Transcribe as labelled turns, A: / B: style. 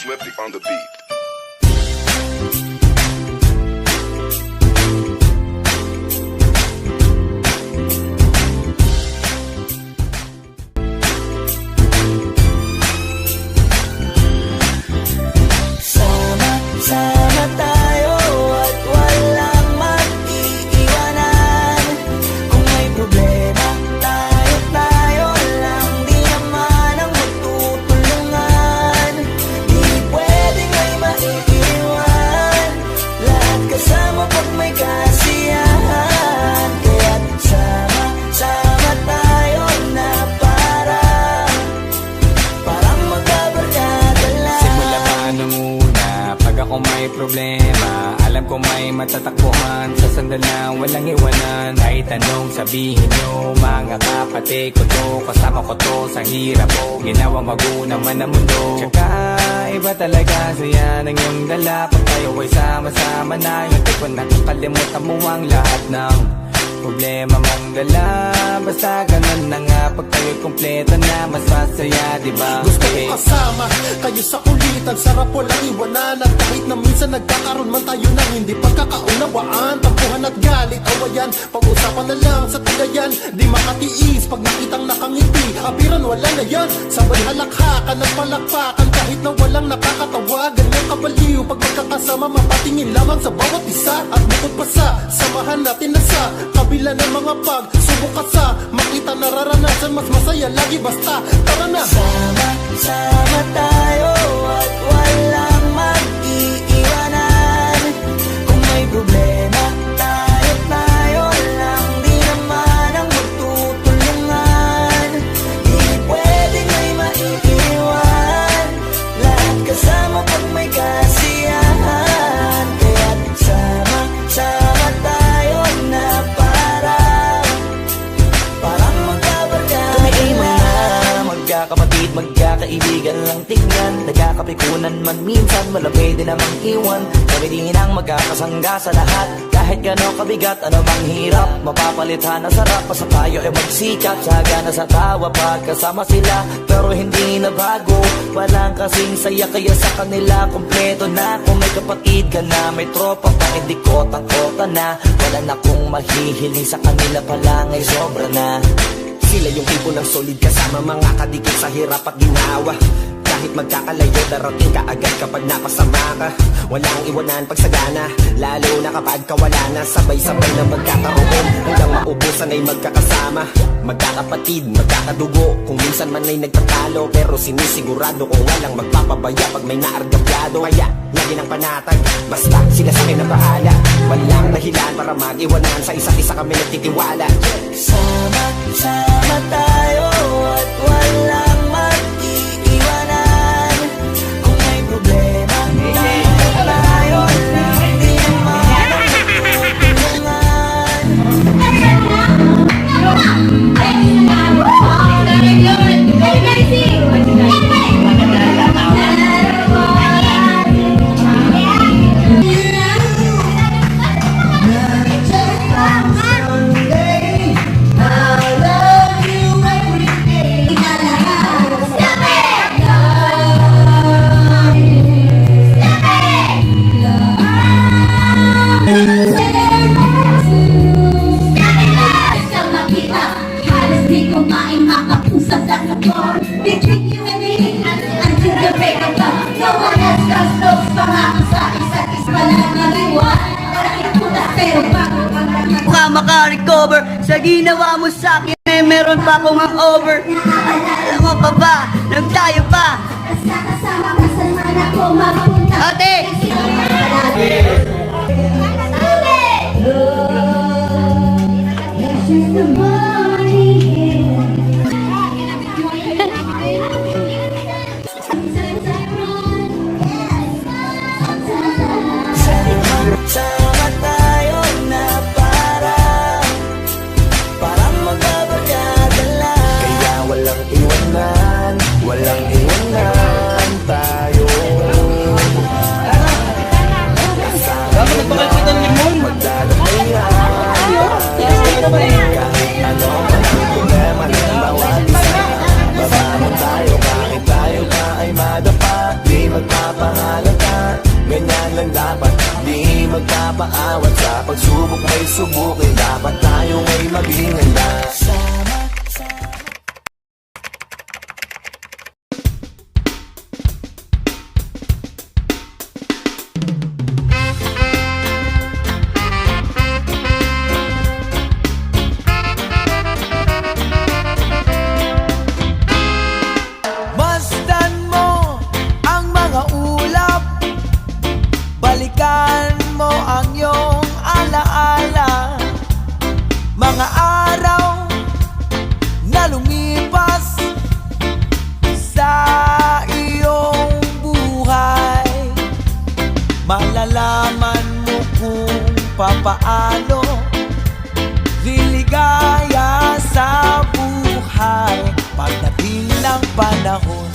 A: Flippy on the beat.
B: Sama tayo at walang mag-iiwanan. Kung may problema, tayo lang, di naman ang magtutulungan. Di pwedeng may maiiwan, lahat kasama pag may kasiyahan. Kaya't sama tayo na parang magkabarkada lang.
C: Simula pa nung una, pag ako may problema, alam ko may matatakbuhan. Sa sandalang walang iwanan, kahit anong sabihin nyo, mga kapatid ko to, kasama ko to sa hirap ko, ginawang maguna man ang mundo. Tsaka iba talaga saya ng iyong dala, pag tayo ay sama-sama na, yung tipo nakakalimutan mo ang lahat ng problema mong dala. Basta ganun na nga, pag tayo'y kumpleto na, mas masaya, diba?
D: Gusto ko kasama kayo sa kulitan, sarap walang iwanan. At kahit na minsan nagkakaroon man tayo ng hindi pagkakaunawaan, tampuhan at galit, awayan, pag-usapan na lang sa tagayan. Di makatiis pag nakitang nakangiti, abiran wala na yan. Sabay halakhakan at palakpakan, kahit na walang nakakatawa. Ganyan kabaliw pag magkakasama, mapatingin lamang sa bawat isa. At bukod pa sa samahan natin na sa kabila ng mga pagsubok at sa makita nararanasan, mas masaya lagi basta tara na.
B: Sama tayo at walang mag-iiwanan. Kung may problema, tayo lang, di naman ang magtutulungan. Di pwedeng may maiiwan, lahat kasama pag may kasiyahan. Kaya't sama tayo na parang magkabarkada. Kami ay mga magkakapatid, magkakaibigan lang tingnan, nagkakapikunan man minsan, malapit din namang iwan. Kami din ang magkakasangga sa lahat, kahit gano'ng kabigat, ano bang hirap, mapapalitan na sarap. Basta tayo ay magsikap, saga na sa tawa pagkasama sila, pero hindi na bago, walang kasing saya. Kaya sa kanila kompleto na, kung may kapatid ka na, may tropa pa, hindi kotang-kota na. Wala na kong mahihiling sa kanila pa lang ay sobra na.
E: Sila yung tipo ng solid kasama, mga kadikit sa hirap at ginawa. Kahit magkakalayo, darating ka agad kapag napasama ka. Walang iwanan pag sagana, lalo na kapag kawala na. Sabay-sabay na magkakaroon, hanggang maubusan ay magkakasama. Magkakapatid, magkakadugo, kung minsan man ay nagtatalo, pero sinisigurado kung walang magpapabaya pag may naargabyado. Kaya lagi ng panatag, basta sila sa akin na bahala. Walang dahilan para mag-iwanan, sa isa't isa kami nagtitiwala.
B: Sama tayo at walang mag-iiwanan. Kung may problema, tayo lang, di naman ang magtutulungan.
F: Mukha maka-recover sa ginawa mo sa'kin, meron pa akong hangover. Alam mo pa ba, nang tayo pa kasama ka sa mana ko mapunta. Ate!
B: Sama tayo na parang magkabarkada lang.
E: Kaya walang iwanan, walang iwanan tayo. Kasama paawat sa pagsubok may subukin. Dapat tayo ay maging handa.
B: Masdan mo ang mga ulap, balikan mo ang iyong alaala. Mga araw na lumipas sa iyong buhay, malalaman mo kung papaano liligaya sa buhay pagdating ng panahon.